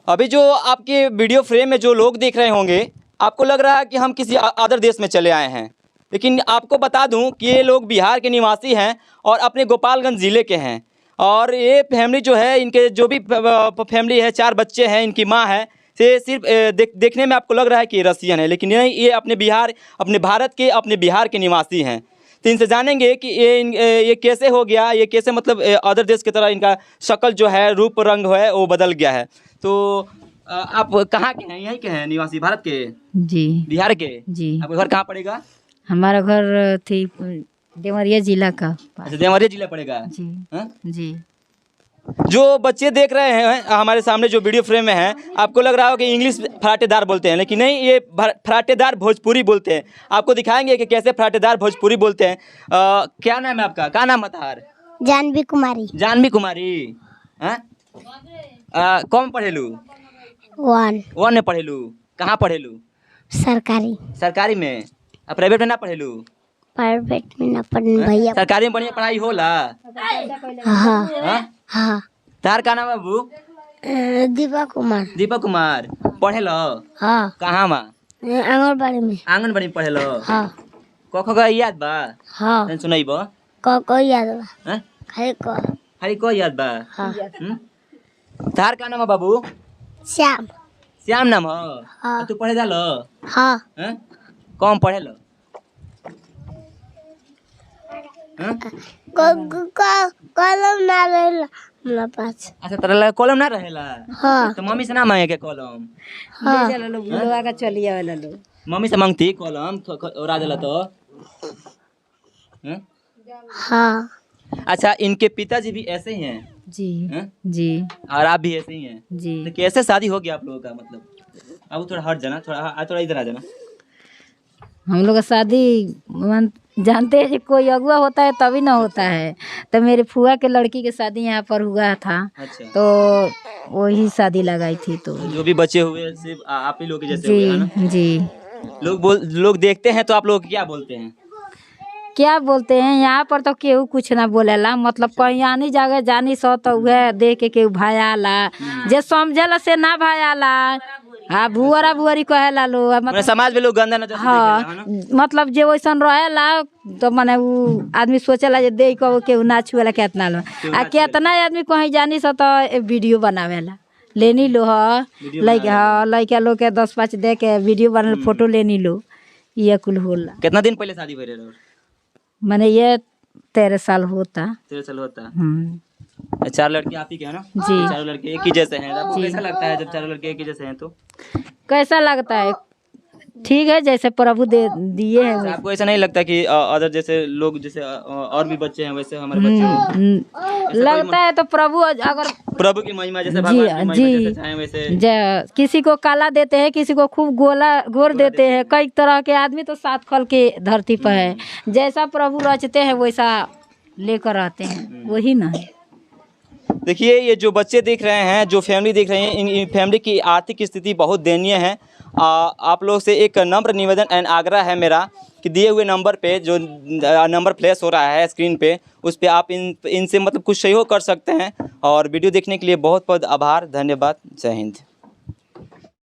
अभी जो आपके वीडियो फ्रेम में जो लोग देख रहे होंगे, आपको लग रहा है कि हम किसी अदर देश में चले आए हैं, लेकिन आपको बता दूं कि ये लोग बिहार के निवासी हैं और अपने गोपालगंज ज़िले के हैं। और ये फैमिली जो है, इनके जो भी फैमिली है, 4 बच्चे हैं, इनकी माँ है, से सिर्फ देखने में आपको लग रहा है कि ये रसियन है, लेकिन नहीं, ये अपने भारत के, अपने बिहार के निवासी हैं। तो इनसे जानेंगे कि ये कैसे हो गया, ये कैसे मतलब अदर देश की तरह इनका शक्ल जो है, रूप रंग है वो बदल गया है। तो आप कहाँ के हैं? यहीं के हैं निवासी, भारत के? जी। बिहार के? जी। आपका घर कहाँ पड़ेगा? हमारा घर थी देवरिया जिला का। अच्छा, देवरिया जिला पड़ेगा। जी। हाँ? जी। जो बच्चे देख रहे हैं हमारे सामने जो वीडियो फ्रेम में हैं, आपको लग रहा हो कि इंग्लिश फराटेदार बोलते हैं, लेकिन नहीं, ये फराटेदार भोजपुरी बोलते हैं। आपको दिखाएंगे कि कैसे फराटेदार भोजपुरी बोलते हैं। क्या नाम है आपका? क्या नाम बतार? जानवी कुमारी। जानवी कुमारी। हाँ? कौन पढ़ेलू? 1 में पढ़ेलू। कहाँ पढ़ेलू? सरकारी। सरकारी में? प्राइवेट में ना पढ़ेलू? प्राइवेट में ना पढ़ने भैया। सरकारी में बढ़िया पढ़ाई होला? हाँ हाँ? हाँ। तार का नाम है बाबू? दीपक कुमार। दीपक कुमार। पढ़े लो? हाँ। कहाँ माँ? आंगनबाड़ी में। आंगनबाड़ी में पढ़े लो? हाँ। क ख ग याद बा? हाँ। सुनाइबो? को याद बा? हैं? खाली को। हरी को याद बा? हाँ। तार का नाम है बाबू? श्याम। श्याम नाम हो? हाँ। तू पढ़े जालो? हाँ। हैं? कौन पढ़े लो? कलम ना रहेला हमरा पास। अच्छा, तेरा लगे कॉलम ना रहेला? हाँ। तो मम्मी से ना मांगे के कॉलम? हाँ। बुलवा का चलिए वाला लोग। मम्मी से मांगती कॉलम और देला तो? हैं? हाँ। अच्छा, इनके पिताजी भी ऐसे ही हैं? जी। हैं? जी। और आप भी ऐसे ही हैं? जी। तो कैसे शादी हो गया आप लोगों का? मतलब अब थोड़ा हट जाना, थोड़ा इधर आ जाना। हम लोग का शादी जानते हैं कि कोई अगुआ होता है तभी ना होता है। तो मेरे फुआ के लड़की की शादी यहाँ पर हुआ था। अच्छा। तो वही शादी लगाई थी। तो जो भी बच्चे हुए सिर्फ आप ही लोग के जैसे हुए, है ना? जी। लोग देखते हैं तो आप लोग क्या बोलते हैं? क्या बोलते हैं, यहाँ पर तो केहू कुछ ना बोलेला। मतलब कहीं आनी जगह जानी सो तो वह देख के केहू भायाला, जे समझेला से ना भायाला। हाँ, भुअरा भुअरी कहेला लो। मतलब समाज में लोग गंदा नजर से हाँ, देखेला, है ना? मतलब जे वैसन रहेला तो माने वो आदमी सोचेला जे देख के केहू ना छुएला केतना लो। आ केतना आदमी कहीं जानी सो तो वीडियो बनावेला लेनी लो। लइका लोग के 10-5 दे के वीडियो बना, फोटो लेनी लो। ये कुल होला। कितना दिन पहले शादी भइल रहे? मैंने ये 13 साल होता। 13 साल होता। 4 लड़के आप ही के हैं ना? जी। 4 लड़के एक ही जैसे हैं। आपको कैसा लगता है जब 4 लड़के एक ही जैसे हैं तो? कैसा लगता है? ठीक है, जैसे प्रभु दे दिए हैं। आपको ऐसा नहीं लगता कि अदर जैसे लोग, जैसे और भी बच्चे हैं वैसे हमारे बच्चे हों? लगता है तो प्रभु अगर प्रभु की महिमा जैसे भगवान की महिमा जैसे चाहे वैसे। किसी को काला देते हैं, किसी को खूब गोर देते हैं। कई तरह के आदमी तो 7 खल के धरती पर है। जैसा प्रभु रचते हैं वैसा लेकर आते हैं, वही ना है। देखिए, ये जो बच्चे देख रहे हैं, जो फैमिली देख रहे हैं, इन फैमिली की आर्थिक स्थिति बहुत दयनीय है। आप लोग से एक नम्र निवेदन एंड आग्रह है मेरा कि दिए हुए नंबर पे, जो नंबर फ्लैश हो रहा है स्क्रीन पे, उस पे आप इनसे मतलब कुछ सहयोग कर सकते हैं। और वीडियो देखने के लिए बहुत बहुत आभार, धन्यवाद, जय हिंद।